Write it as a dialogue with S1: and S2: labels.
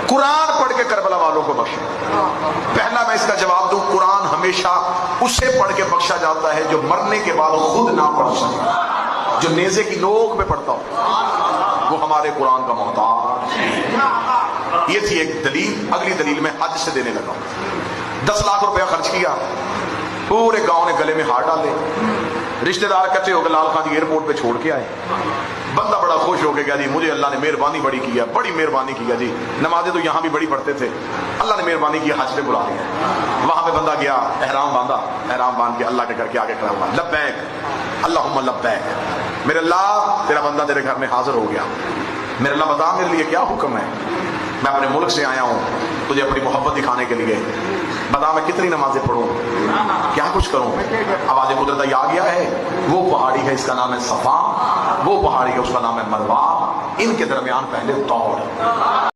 S1: कुरान पढ़ के करबला वालों को बख्शे। पहला मैं इसका जवाब दूं, कुरान हमेशा उसे पढ़ के बख्शा जाता है जो मरने के बाद खुद ना पढ़ सके। जो नेज़े की नोक पे पढ़ता हो वो हमारे कुरान का मोहताज। ये थी एक दलील। अगली दलील में हज से देने लगा। 10 लाख रुपया खर्च किया, पूरे गांव ने गले में हार डाले, रिश्तेदार इकट्ठे होकर लाल खान जी एयरपोर्ट पे छोड़ के आए। बंदा बड़ा खुश हो गया जी, मुझे अल्लाह ने मेहरबानी बड़ी की है, बड़ी मेहरबानी की है जी। नमाजें तो यहाँ भी बड़ी पढ़ते थे, अल्लाह ने मेहरबानी की, हज पे बुला लिया। वहां पे बंदा गया, एहराम बांधा, एहराम बांध के अल्लाह के करके आगे खड़ा हुआ, लब्बैक अल्लाहुम्मा लब्बैक, मेरे अल्लाह तेरा बंदा तेरे घर में हाजिर हो गया। मेरे अल्लाह बता मेरे लिए क्या हुक्म है? मैं अपने मुल्क से आया हूँ तुझे अपनी मोहब्बत दिखाने के लिए, बता मैं कितनी नमाजें पढ़ूं, क्या कुछ करूं? आवाज कुदरत आ गया है, वो पहाड़ी है इसका नाम है सफा, वो पहाड़ी है उसका नाम है मरवा, इनके दरमियान पहले दौड़।